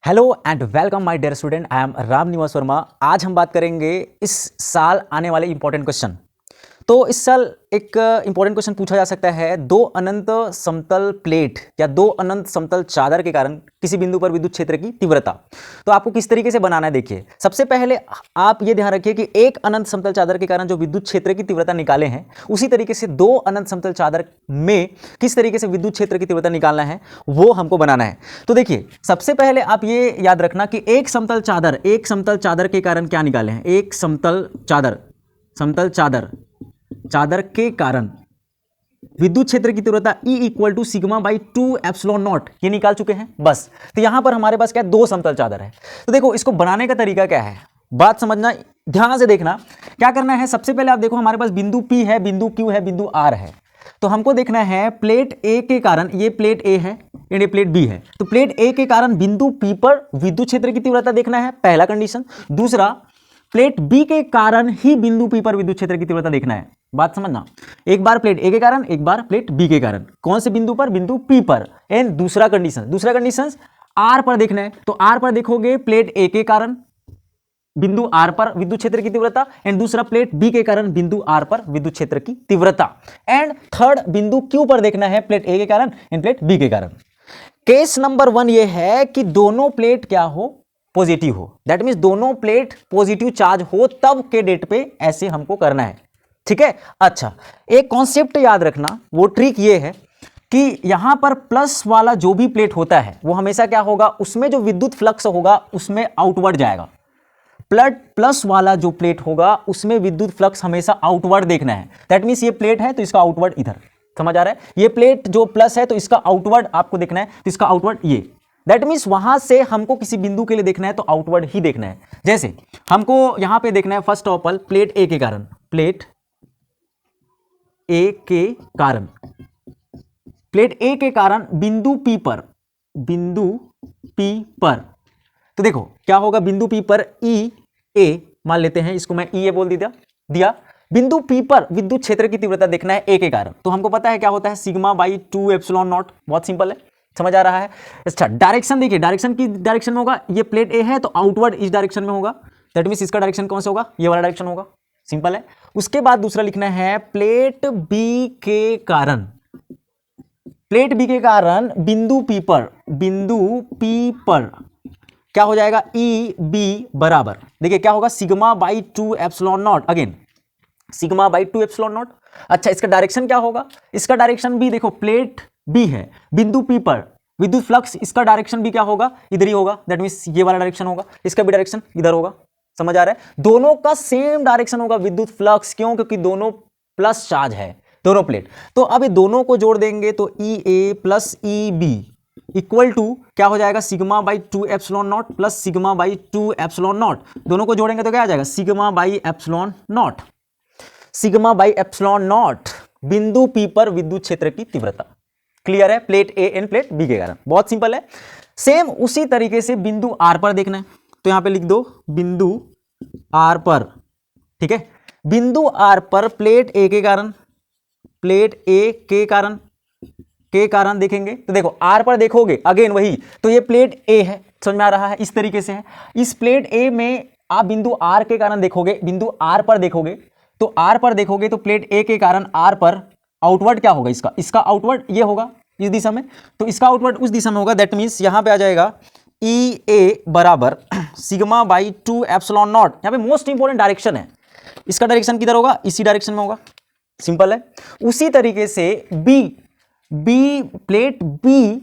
Hello and welcome my dear student, I am Ram Niwas Verma. आज हम बात करेंगे इस साल आने वाले इंपॉर्टेंट क्वेश्चन। तो इस साल एक इंपॉर्टेंट क्वेश्चन पूछा जा सकता है, दो अनंत समतल प्लेट या दो अनंत समतल चादर के कारण किसी बिंदु पर विद्युत क्षेत्र की तीव्रता। तो आपको किस तरीके से बनाना है, देखिए सबसे पहले आप ये ध्यान रखिए कि एक अनंत समतल चादर के कारण जो विद्युत क्षेत्र की तीव्रता निकाले हैं, उसी तरीके से दो अनंत समतल चादर में किस तरीके से विद्युत क्षेत्र की तीव्रता निकालना है वो हमको बनाना है। तो देखिए सबसे पहले आप ये याद रखना कि एक समतल चादर के कारण क्या निकाले हैं। एक समतल चादर के कारण विद्युत क्षेत्र की तीव्रता E equal to sigma by 2 epsilon naught, ये निकाल चुके हैं बस। तो यहां पर हमारे पास क्या है, दो समतल चादर है। तो देखो इसको बनाने का तरीका क्या है, बात समझना, ध्यान से देखना। क्या करना है, सबसे पहले आप देखो हमारे पास बिंदु P है, बिंदु Q है, बिंदु R है। तो हमको देखना है प्लेट A के कारण, ये प्लेट A है और ये प्लेट B है। तो प्लेट A के कारण बिंदु P पर विद्युत क्षेत्र की तीव्रता देखना है, पहला कंडीशन। दूसरा, प्लेट B के कारण ही बिंदु P पर विद्युत क्षेत्र की तीव्रता देखना है। बात समझना, एक बार प्लेट A के कारण, एक बार प्लेट B के कारण। कौन से बिंदु पर, बिंदु P पर। एंड दूसरा कंडीशन R पर देखना है। तो R पर देखोगे प्लेट A के कारण बिंदु R पर विद्युत क्षेत्र की तीव्रता, एंड दूसरा प्लेट B के कारण बिंदु R पर विद्युत क्षेत्र की तीव्रता। एंड थर्ड बिंदु Q पर देखना है, प्लेट A के कारण एंड प्लेट B के कारण। केस नंबर 1 ये है कि दोनों प्लेट क्या हो, पॉजिटिव हो। दैट मींस दोनों प्लेट पॉजिटिव चार्ज हो, तब के डेट पे ऐसे हमको करना है, ठीक है। अच्छा, एक कॉन्सेप्ट याद रखना, वो ट्रिक ये है कि यहां पर प्लस वाला जो भी प्लेट होता है वो हमेशा क्या होगा, उसमें जो विद्युत फ्लक्स होगा उसमें आउटवर्ड जाएगा। प्लस वाला जो प्लेट होगा उसमें विद्युत फ्लक्स हमेशा आउटवर्ड देखना है। दैट मींस ये प्लेट है तो इसका आउटवर्ड इधर, समझ आ रहा है। ये प्लेट जो प्लस है तो इसका आउटवर्ड आपको देखना है, तो इसका आउटवर्ड ये। दैट मींस वहां से हमको किसी बिंदु के लिए देखना है तो आउटवर्ड ही देखना है। जैसे हमको यहां पे देखना है first of all plate A के कारण, प्लेट ए के कारण बिंदु P पर, तो देखो क्या होगा, बिंदु P पर ई ए मान लेते हैं, इसको मैं ई ए बोल दिया। बिंदु P पर विद्युत क्षेत्र की तीव्रता देखना है ए के कारण। तो हमको पता है क्या होता है, सिग्मा बाई 2 एप्सिलॉन नॉट। बहुत सिंपल है, समझ आ रहा है। अच्छा, डायरेक्शन देखिए, डायरेक्शन में होगा, ये प्लेट ए है तो आउटवर्ड इस डायरेक्शन में होगा। दैट मींस इसका डायरेक्शन कौन सा होगा, ये वाला डायरेक्शन होगा। सिंपल है। उसके बाद दूसरा लिखना है प्लेट बी के कारण बिंदु P पर क्या हो जाएगा, ई बी बराबर, देखिए क्या होगा, sigma by 2 epsilon not. Again sigma by 2 epsilon not. अच्छा, इसका डायरेक्शन क्या होगा, इसका डायरेक्शन भी देखो, प्लेट बी है, बिंदु P पर विद्युत फ्लक्स, इसका डायरेक्शन भी क्या होगा, इधर ही होगा। दैट मींस ये वाला डायरेक्शन होगा, इसका भी डायरेक्शन इधर होगा। समझ आ रहा है, दोनों का सेम डायरेक्शन होगा विद्युत फ्लक्स। क्यों, क्योंकि दोनों प्लस चार्ज है, दोनों प्लेट। तो अब ये दोनों को जोड़ देंगे तो E A plus E B equal to क्या हो जाएगा, sigma by 2 epsilon nought plus sigma by 2 epsilon nought. दोनों को जोड़ेंगे तो क्या आ जाएगा, सिग्मा बाई एप्सिलॉन नॉट बिंदु P पर विद्युत क्षेत्र की तीव्रता। क्लियर है, plate A and plate B के कारण। बहुत सिंपल है। सेम उसी तरीके से बिंदु R पर देखना है, तो यहां पे लिख दो बिंदु R पर, ठीक है। बिंदु R पर प्लेट ए के कारण देखेंगे तो देखो R पर देखोगे, अगेन वही, तो ये प्लेट A है, समझ में आ रहा है, इस तरीके से है। इस प्लेट A में आप बिंदु R के कारण देखोगे, बिंदु R पर देखोगे, तो R पर देखोगे तो प्लेट A के कारण R पर आउटवर्ड क्या होगा, इसका आउटवर्ड ये होगा इस दिशा में, तो इसका आउटवर्ड उस दिशा में होगा। दैट मींस यहां पे आ जाएगा ई ए बराबर सिग्मा बाई 2 एप्सिलॉन नॉट। यहां पे मोस्ट इंपोर्टेंट डायरेक्शन है, इसका डायरेक्शन किधर होगा, इसी डायरेक्शन में होगा। सिंपल है। उसी तरीके से प्लेट बी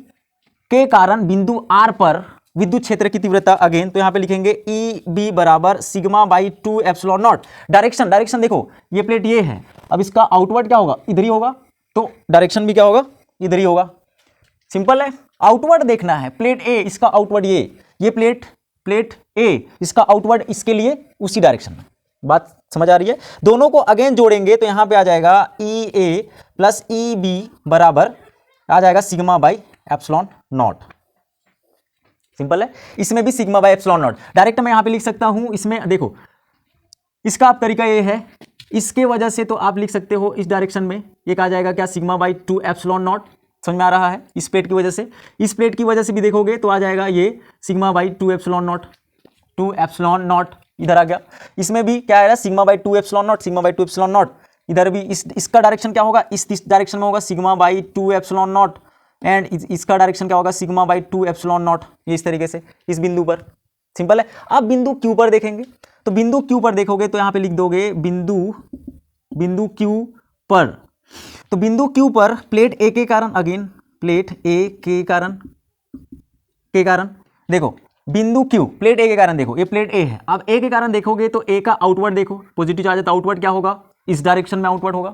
के कारण बिंदु R पर विद्युत क्षेत्र की तीव्रता, अगेन तो यहां पे लिखेंगे ई बी बराबर sigma by 2 epsilon not. Direction देखो, ये प्लेट ये है, अब इसका आउटवर्ड क्या होगा, इधर ही होगा, तो डायरेक्शन भी क्या होगा, इधर ही होगा। सिंपल है। आउटवर्ड देखना है, प्लेट ए, इसका आउटवर्ड ये प्लेट ए, इसका आउटवर्ड इसके लिए उसी डायरेक्शन में। बात समझ आ रही है। दोनों को अगेन जोड़ेंगे तो यहां पे आ जाएगा ई ए प्लस ई बी बराबर आ जाएगा sigma by epsilon not. Simple है। इसमें भी sigma by epsilon not direct मैं यहां पे लिख सकता हूं। इसमें देखो, इसका आप तरीका ये है, इसके वजह से तो आप लिख सकते हो इस डायरेक्शन में, एक आ जाएगा क्या, सिग्मा बाई 2 एप्सिलॉन नॉट, समझ में आ रहा है? इस प्लेट की वजह से, इस प्लेट की वजह से भी देखोगे तो आ जाएगा ये sigma by 2 epsilon nought, 2 epsilon not इधर आ गया। इसमें भी क्या आएगा? Sigma by 2 epsilon nought, sigma by 2 epsilon not. इधर भी इसका डायरेक्शन क्या होगा? इस डायरेक्शन में होगा sigma by 2 epsilon not, and इसका डायरेक्शन क्या होगा? Sigma by 2 epsilon naught. ये इस तरीके से इस बिंदु पर, सिंपल है। अब बिंदु क्यू पर देखेंगे, तो बिंदु क्यू पर देखोगे तो यहां पे लिख दोगे बिंदु क्यू पर। तो बिंदु क्यू पर प्लेट ए के कारण, अगेन प्लेट ए के कारण देखो बिंदु क्यू प्लेट ए के कारण, देखो ये प्लेट ए है। अब ए के कारण देखोगे तो ए का आउटवर्ड देखो, पॉजिटिव चार्ज है तो आउटवर्ड क्या होगा? इस डायरेक्शन में आउटवर्ड होगा,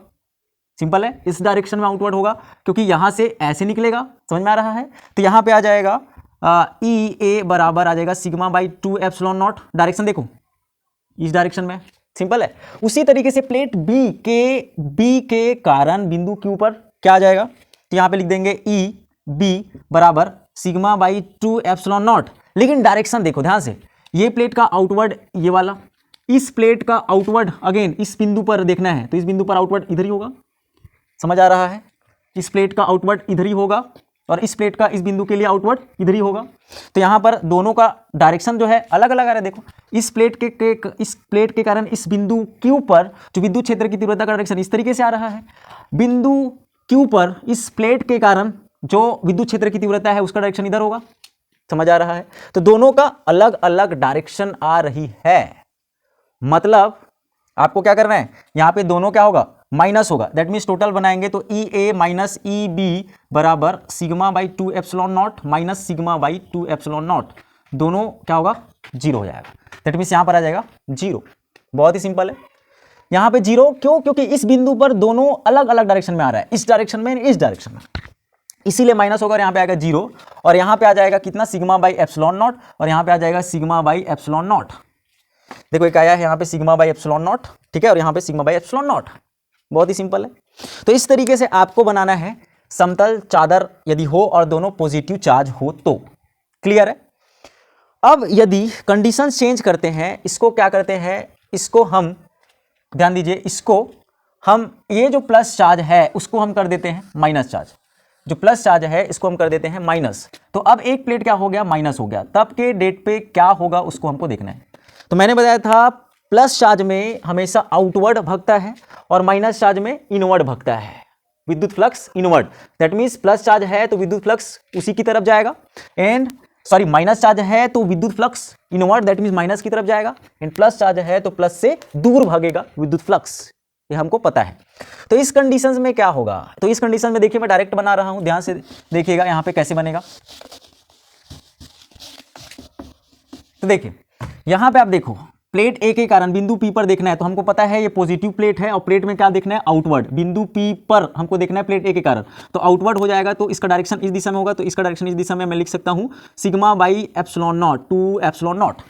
सिंपल है, इस डायरेक्शन में आउटवर्ड होगा, क्योंकि यहां से ऐसे निकलेगा। समझ में आ रहा है? तो यहां पे आ जाएगा ई ए बराबर आ जाएगा sigma by 2 epsilon not. Direction देखो इस डायरेक्शन में, सिंपल है। उसी तरीके से प्लेट बी के कारण बिंदु क्यू पर क्या आ जाएगा? तो यहां पे लिख देंगे ई बी बराबर सिग्मा बाई 2 एप्सिलॉन नॉट। लेकिन डायरेक्शन देखो ध्यान से, ये प्लेट का आउटवर्ड ये वाला, इस प्लेट का आउटवर्ड अगेन इस बिंदु पर देखना है, तो इस बिंदु पर आउटवर्ड इधर ही होगा। समझ आ रहा है? इस प्लेट का आउटवर्ड इधर ही होगा और इस प्लेट का इस बिंदु के लिए आउटवर्ड इधर ही होगा। तो यहां पर दोनों का डायरेक्शन जो है अलग अलग आ रहा है। देखो इस प्लेट के कारण इस बिंदु क्यू पर जो विद्युत क्षेत्र की तीव्रता का डायरेक्शन इस तरीके से आ रहा है। बिंदु क्यू पर इस प्लेट के कारण जो विद्युत क्षेत्र की तीव्रता है उसका डायरेक्शन इधर होगा। समझ आ रहा है? तो दोनों का अलग अलग डायरेक्शन आ रही है। मतलब आपको क्या करना है, यहां पे दोनों क्या होगा? माइनस होगा। दैट मीन्स टोटल बनाएंगे तो ई ए माइनस ई बी बराबर sigma by 2 epsilon not minus sigma by 2 epsilon nought. दोनों क्या होगा? जीरो हो जाएगा। दैट मीन्स यहां पर आ जाएगा जीरो। बहुत ही सिंपल है। यहां पे जीरो क्यों? क्योंकि इस बिंदु पर दोनों अलग अलग डायरेक्शन में आ रहा है, इस डायरेक्शन में, इस डायरेक्शन में, इसीलिए माइनस होगा। यहां पे आएगा जीरो और यहां पे आ जाएगा कितना? सिग्मा बाई एप्सिलॉन नॉट, और यहां पे आ जाएगा सिग्मा बाई एप्सिलॉन नॉट। देखो एक आया है यहाँ पे सिग्मा बाई एप्सिलॉन नॉट, ठीक है, और यहाँ पे सिग्मा बाई एप्सिलॉन नॉट। बहुत ही सिंपल है। तो इस तरीके से आपको बनाना है समतल चादर यदि हो और दोनों पॉजिटिव चार्ज हो तो। क्लियर है? अब यदि कंडीशन चेंज करते हैं, इसको क्या करते हैं, इसको हम ध्यान दीजिए, इसको हम ये जो प्लस चार्ज है उसको हम कर देते हैं माइनस चार्ज। जो प्लस चार्ज है इसको हम कर देते हैं माइनस। तो अब एक प्लेट क्या हो गया? माइनस हो गया। तब के डेट पे क्या होगा उसको हमको देखना है। तो मैंने बताया था प्लस चार्ज में हमेशा आउटवर्ड भगता है और माइनस चार्ज में इनवर्ड भगता है। विद्युत flux inward, that means plus charge है तो विद्युत फ्लक्स उसी की तरफ जाएगा, एंड सॉरी माइनस चार्ज है तो विद्युत flux inward, that means minus की तरफ जाएगा, एंड प्लस चार्ज है तो प्लस से दूर भागेगा विद्युत फ्लक्स। ये हमको पता है। तो इस कंडीशन में क्या होगा? तो इस कंडीशन में देखिए मैं डायरेक्ट बना रहा हूं, ध्यान से देखिएगा यहां पे कैसे बनेगा। तो देखिए यहां पे आप देखो प्लेट ए के कारण बिंदु पी पर देखना है, तो हमको पता है ये पॉजिटिव प्लेट है और प्लेट में क्या देखना है? आउटवर्ड। बिंदु पी पर हमको देखना है प्लेट ए के कारण, तो आउटवर्ड हो जाएगा, तो इसका डायरेक्शन इस दिशा में होगा, तो इसका डायरेक्शन इस दिशा में मैं लिख सकता हूं sigma by epsilon nought 2 epsilon nought.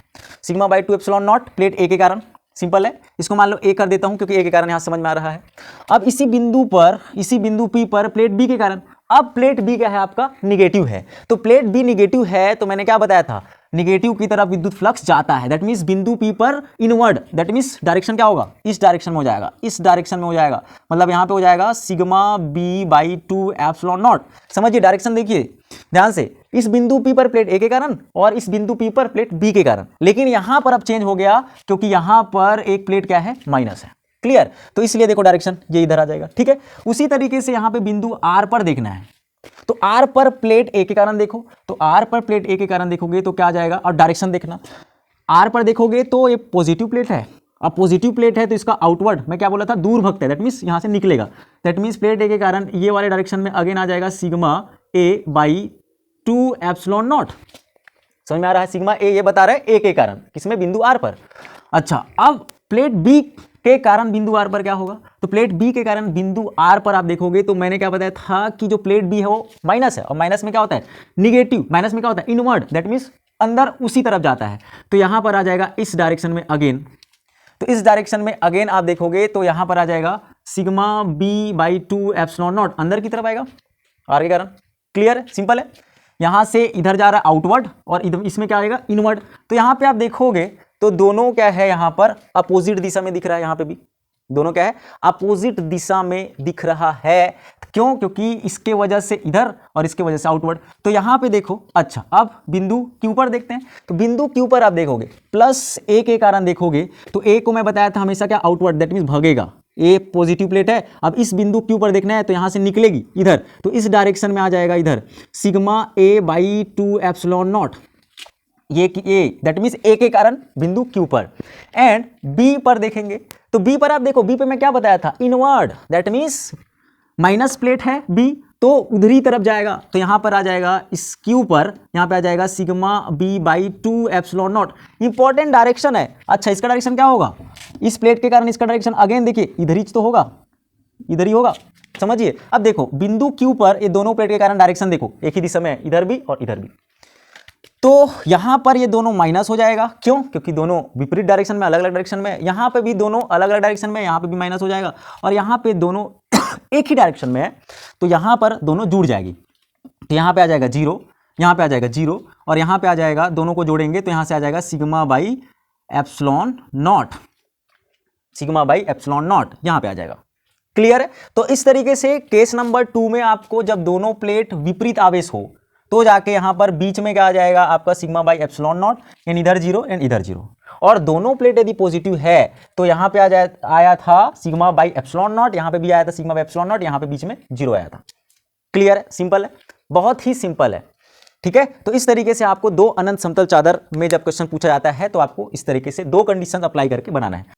Sigma by 2 epsilon nought plate A के कारण, सिंपल है। इसको मान लो ए कर देता हूं क्योंकि ए के कारण यहां समझ में आ रहा है। अब इसी बिंदु पी पर प्लेट बी के कारण, अब प्लेट बी क्या है? आपका निगेटिव है। तो प्लेट बी निगेटिव है तो मैंने क्या बताया था? निगेटिव की तरफ विद्युत फ्लक्स जाता है। दैट मीन्स बिंदु पी पर इनवर्ड, दैट मीन्स डायरेक्शन क्या होगा? इस डायरेक्शन में हो जाएगा, इस डायरेक्शन में हो जाएगा। मतलब यहां पे हो जाएगा sigma B by 2 epsilon naught. समझिए डायरेक्शन देखिए ध्यान से, इस बिंदु पी पर प्लेट ए के कारण और इस बिंदु पी पर प्लेट बी के कारण। लेकिन यहां पर अब चेंज हो गया क्योंकि यहां पर एक प्लेट क्या है? माइनस है। क्लियर? तो इसलिए देखो डायरेक्शन ये इधर आ जाएगा, ठीक है। उसी तरीके से यहां पे बिंदु आर पर देखना है, तो आर पर प्लेट ए के कारण देखो, तो आर पर प्लेट ए के कारण देखोगे तो क्या आ जाएगा? और डायरेक्शन देखना, आर पर देखोगे तो ये पॉजिटिव प्लेट है, अब पॉजिटिव प्लेट है तो इसका आउटवर्ड मैं क्या बोला था? दूर भगता है, दैट मीन्स यहां से निकलेगा। दैट मीन्स प्लेट ए के कारण ये वाले डायरेक्शन में अगेन आ जाएगा sigma A by 2 epsilon not. समझ में आ रहा है? सिग्मा ए ये बता रहा है ए के कारण, किसमें? बिंदु आर पर। अच्छा, अब प्लेट बी के कारण बिंदु आर पर क्या होगा? तो प्लेट बी के कारण बिंदु आर पर आप देखोगे तो मैंने क्या बताया था कि जो प्लेट बी है वो माइनस है, और माइनस में क्या होता है? निगेटिव। माइनस में क्या होता है? इनवर्ड, दैट मीन्स अंदर उसी तरफ जाता है। तो यहां पर आ जाएगा इस डायरेक्शन में अगेन, तो इस डायरेक्शन में अगेन आप देखोगे तो यहां पर आ जाएगा sigma B by 2 epsilon naught, अंदर की तरफ आएगा आर के कारण। क्लियर है? सिंपल है। यहां से इधर जा रहा है आउटवर्ड और इधर इसमें क्या आएगा? इनवर्ड। तो यहां पे आप देखोगे तो दोनों क्या है? यहां पर अपोजिट दिशा में दिख रहा है, यहां पे भी दोनों क्या है, अपोजिट दिशा में दिख रहा है। क्यों? क्योंकि इसके वजह से इधर और इसके वजह से आउटवर्ड। तो यहां पे देखो, अच्छा अब बिंदु क्यू पर देखते हैं। तो बिंदु क्यू पर आप देखोगे प्लस ए के कारण देखोगे तो ए को मैं बताया था हमेशा क्या, आउटवर्ड, दैट मीन्स भगेगा। ए पॉजिटिव प्लेट है, अब इस बिंदु क्यू पर देखना है तो यहां से निकलेगी इधर, तो इस डायरेक्शन में आ जाएगा इधर sigma A by 2 epsilon naught, ये दैट मीन्स ए के कारण बिंदु क्यू पर। एंड बी पर देखेंगे तो बी पर आप देखो, बी पे मैं क्या बताया था, inward, that means minus plate है बी, तो उधरी तरफ जाएगा। तो यहां पर आ जाएगा इस क्यू पर, यहां पे आ जाएगा sigma B by 2 epsilon naught. Important direction है। अच्छा इसका डायरेक्शन क्या होगा, इस प्लेट के कारण इसका डायरेक्शन अगेन देखिए इधर ही तो होगा, इधर ही होगा, समझिए। अब देखो बिंदु क्यू पर ये दोनों प्लेट के कारण डायरेक्शन देखो एक ही दिशा में है, इधर भी और इधर भी। तो यहां पर ये दोनों माइनस हो जाएगा, क्यों? क्योंकि दोनों विपरीत डायरेक्शन में, अलग अलग डायरेक्शन में। यहां पे भी दोनों अलग अलग डायरेक्शन में, यहां पे भी माइनस हो जाएगा। और यहां पे दोनों एक ही डायरेक्शन में है तो यहां पर दोनों जुड़ जाएगी। तो यहां पे आ जाएगा 0, यहां पे आ जाएगा 0 और यहां पे आ जाएगा, दोनों को जोड़ेंगे तो यहां से आ जाएगा sigma by epsilon nought, sigma by epsilon not यहां पे आ जाएगा। क्लियर है? तो इस तरीके से केस नंबर 2 में आपको जब दोनों प्लेट विपरीत आवेश हो तो जाके यहां पर बीच में क्या आ जाएगा आपका sigma by epsilon not, and इधर 0 एंड इधर 0। और दोनों प्लेट यदि पॉजिटिव है तो यहां पे आया था सिग्मा बाई एप्सिलॉन नॉट, यहां पे भी आया था सिग्मा बाई एप्सिलॉन नॉट, यहां पे बीच में 0 आया था। क्लियर है? सिंपल है, बहुत ही सिंपल है। ठीक है, तो इस तरीके से आपको दो अनंत समतल चादर में जब क्वेश्चन पूछा जाता है तो आपको इस तरीके से दो कंडीशन अप्लाई करके बनाना है।